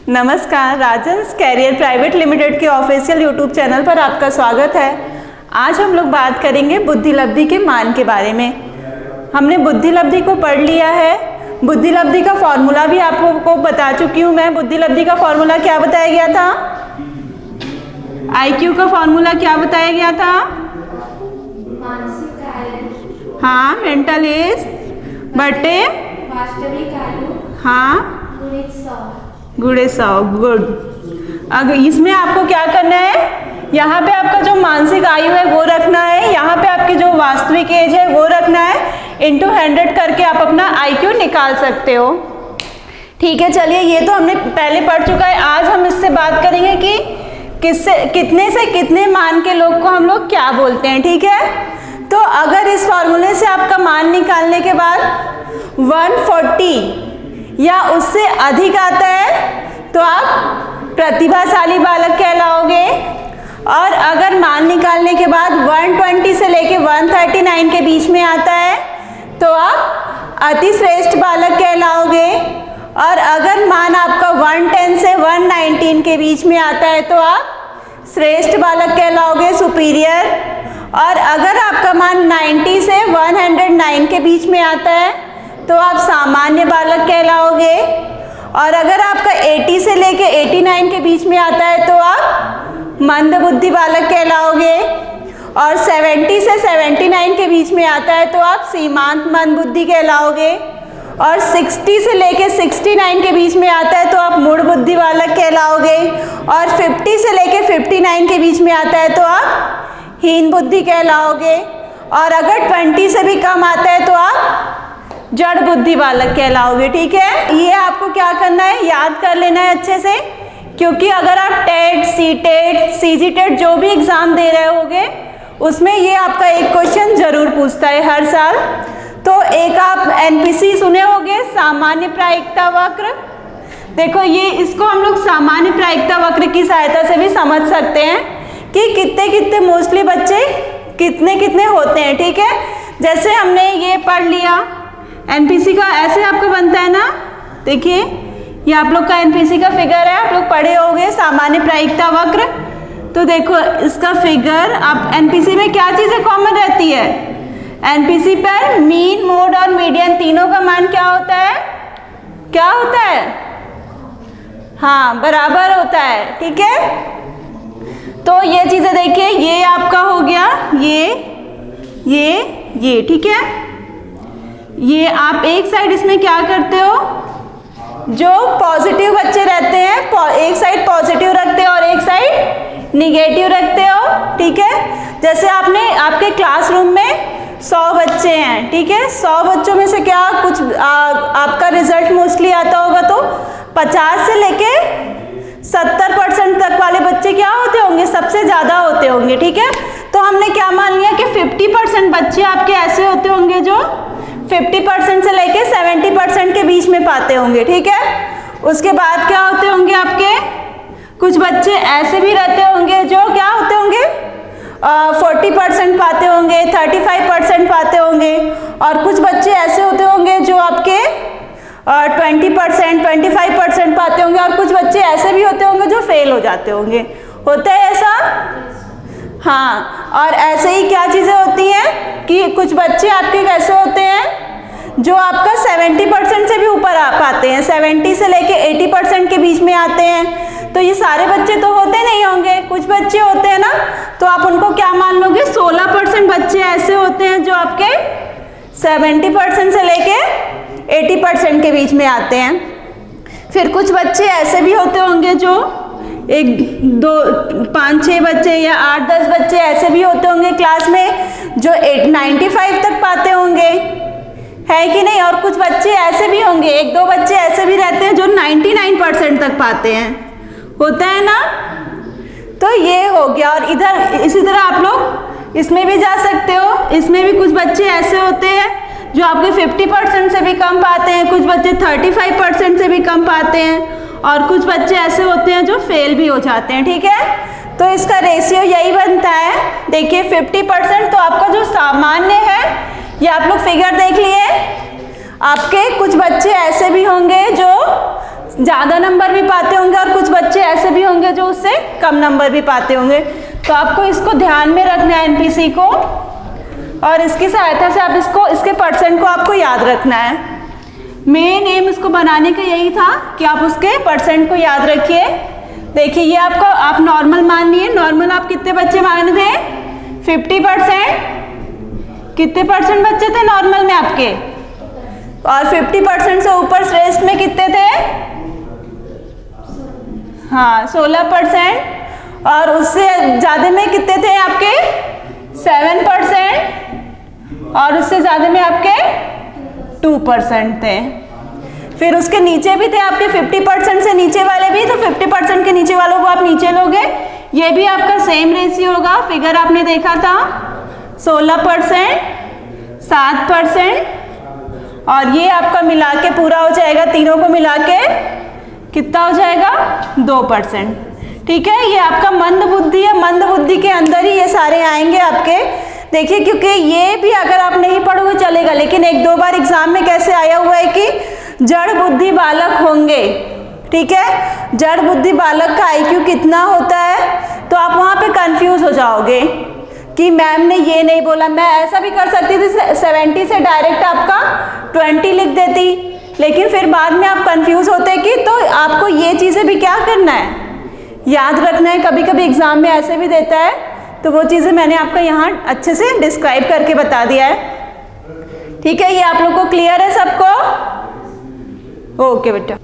नमस्कार, Rajans career private limited के official YouTube channel पर आपका स्वागत है। आज हम लोग बात करेंगे बुद्धिलब्धि के मान के बारे में। हमने बुद्धिलब्धि को पढ़ लिया है। बुद्धिलब्धि का फॉर्मूला भी आपको बता चुकी हूँ मैं। बुद्धिलब्धि का फॉर्मूला क्या बताया गया था? आईक्यू का फॉर्मूला क्या बताया गया था? मानसिक आयु, हाँ, मेंटल एज बटे वास्तविक आयु, हाँ गुणित 100। गुणे 100। गुड। अगर इसमें आपको क्या करना है, यहाँ पे आपका जो मानसिक आयु है वो रखना है, यहाँ पे आपकी जो वास्तविक एज है वो रखना है, इंटू 100 करके आप अपना आईक्यू निकाल सकते हो। ठीक है, चलिए ये तो हमने पहले पढ़ चुका है। आज हम इससे बात करेंगे कि कितने से कितने मान के लोग को हम लोग क्या बोलते हैं। ठीक है, तो अगर इस फॉर्मूले से आपका मान निकालने के बाद 140 या उससे अधिक आता है तो आप प्रतिभाशाली बालक कहलाओगे, और अगर मान निकालने के बाद 120 से लेके 139 के बीच में आता है तो आप अति श्रेष्ठ बालक कहलाओगे, और अगर मान आपका 110 से 119 के बीच में आता है तो आप श्रेष्ठ बालक कहलाओगे, सुपीरियर। और अगर आपका मान 90 से 109 के बीच में आता है तो आप सामान्य बालक कहलाओगे, और अगर आपका 80 से लेके 89 के बीच में आता है तो आप मंदबुद्धि बालक कहलाओगे, और 70 से 79 के बीच में आता है तो आप सीमांत मंदबुद्धि कहलाओगे, और 60 से लेके 69 के बीच में आता है तो आप मूढ़ बुद्धि बालक कहलाओगे, और 50 से लेके 59 के बीच में आता है तो आप हीन बुद्धि कहलाओगे, और अगर 20 से भी कम आता है तो आप जड़ बुद्धि बालक कहलाओगे। ठीक है, ये आपको क्या करना है, याद कर लेना है अच्छे से, क्योंकि अगर आप TET, CTET, CG TET जो भी एग्जाम दे रहे होगे उसमें ये आपका एक क्वेश्चन जरूर पूछता है हर साल। तो एक आप एनपीसी सुने होंगे, सामान्य प्रायिकता वक्र। देखो ये इसको हम लोग सामान्य प्रायिकता वक्र की सहायता से भी समझ सकते हैं कि कितने कितने मोस्टली बच्चे कितने कितने होते हैं। ठीक है, जैसे हमने ये पढ़ लिया एनपीसी का, ऐसे आपका बनता है ना। देखिए ये आप लोग का एनपीसी का फिगर है, आप लोग पढ़े होंगे सामान्य प्रायिकता वक्र। तो देखो इसका फिगर, आप एनपीसी में क्या चीज़ें कॉमन रहती है, एनपीसी पर मीन, मोड और मीडियन तीनों का मान क्या होता है, क्या होता है, हाँ बराबर होता है। ठीक है, तो ये चीज़ें देखिए, ये आपका हो गया, ये ठीक है। ये आप एक साइड इसमें क्या करते हो, जो पॉजिटिव बच्चे रहते हैं एक साइड पॉजिटिव रखते हो और एक साइड निगेटिव रखते हो। ठीक है, जैसे आपके क्लासरूम में 100 बच्चे हैं, ठीक है, 100 बच्चों में से क्या कुछ आपका रिजल्ट मोस्टली आता होगा, तो 50 से लेके 70% तक वाले बच्चे क्या होते होंगे, सबसे ज़्यादा होते होंगे। ठीक है, तो हमने क्या मान लिया कि 50% बच्चे आपके ऐसे होते होंगे जो 50% से लेके 70% के बीच में पाते होंगे। ठीक है, उसके बाद क्या होते होंगे, आपके कुछ बच्चे ऐसे भी रहते होंगे जो क्या होते होंगे 40% पाते होंगे, 35% पाते होंगे, और कुछ बच्चे ऐसे होते होंगे जो आपके 20%, 25% पाते होंगे, और कुछ बच्चे ऐसे भी होते होंगे जो फेल हो जाते होंगे। होता है ऐसा? हाँ, और ऐसे ही क्या चीज़ें होती हैं कि कुछ बच्चे आपके कैसे होते हैं जो आपका 70% से भी ऊपर आ पाते हैं, 70 से लेके 80% के बीच में आते हैं। तो ये सारे बच्चे तो होते नहीं होंगे, कुछ बच्चे होते हैं ना, तो आप उनको क्या मान लोगे, 16% बच्चे ऐसे होते हैं जो आपके 70% से लेके 80% के बीच में आते हैं। फिर कुछ बच्चे ऐसे भी होते होंगे जो 1, 2, 5, 6 बच्चे या 8, 10 बच्चे ऐसे भी होते होंगे क्लास में जो 95 तक पाते होंगे, है कि नहीं। और कुछ बच्चे ऐसे भी होंगे, 1-2 बच्चे ऐसे भी रहते हैं जो 99% तक पाते हैं, होता है ना। तो ये हो गया, और इधर इसी तरह आप लोग इसमें भी जा सकते हो, इसमें भी कुछ बच्चे ऐसे होते हैं जो आपके 50% से भी कम पाते हैं, कुछ बच्चे 35% से भी कम पाते हैं, और कुछ बच्चे ऐसे होते हैं जो फेल भी हो जाते हैं। ठीक है, तो इसका रेशियो यही बनता है। देखिए 50% तो आपका जो सामान्य है, ये आप लोग फिगर देख लिए, आपके कुछ बच्चे ऐसे भी होंगे जो ज़्यादा नंबर भी पाते होंगे और कुछ बच्चे ऐसे भी होंगे जो उससे कम नंबर भी पाते होंगे। तो आपको इसको ध्यान में रखना है एनपीसी को, और इसकी सहायता से आप इसके परसेंट को आपको याद रखना है। मेन एम इसको बनाने का यही था कि आप उसके परसेंट को याद रखिए। देखिए ये आपका आप नॉर्मल मान लिए, नॉर्मल आप कितने बच्चे माने थे? 50%। कितने परसेंट बच्चे थे नॉर्मल में आपके? और 50% से ऊपर श्रेष्ठ में कितने थे? हाँ 16%। और उससे ज़्यादा में कितने थे आपके? 7%। और उससे ज़्यादा में आपके 2% थे। फिर उसके नीचे भी थे आपके 50% से नीचे वाले भी, तो 50% के नीचे वालों को आप नीचे लोगे, ये भी आपका सेम रेशियो होगा। फिगर आपने देखा था 16%, 7% और ये आपका मिला के पूरा हो जाएगा, तीनों को मिला के कितना हो जाएगा? 2%। ठीक है, ये आपका मंद बुद्धि है, मंद बुद्धि के अंदर ही ये सारे आएंगे आपके। देखिए क्योंकि ये भी अगर आप नहीं पढ़ोगे चलेगा, लेकिन एक दो बार एग्जाम में कैसे आया हुआ है कि जड़ बुद्धि बालक होंगे। ठीक है, जड़ बुद्धि बालक का आईक्यू कितना होता है, तो आप वहाँ पे कंफ्यूज हो जाओगे कि मैम ने ये नहीं बोला। मैं ऐसा भी कर सकती थी 70 से डायरेक्ट आपका 20 लिख देती, लेकिन फिर बाद में आप कंफ्यूज होते कि तो आपको ये चीज़ें भी क्या करना है, याद रखना है। कभी कभी एग्जाम में ऐसे भी देता है, तो वो चीज़ें मैंने आपको यहाँ अच्छे से डिस्क्राइब करके बता दिया है। ठीक है, ये आप लोग को क्लियर है सबको? ओके बेटा।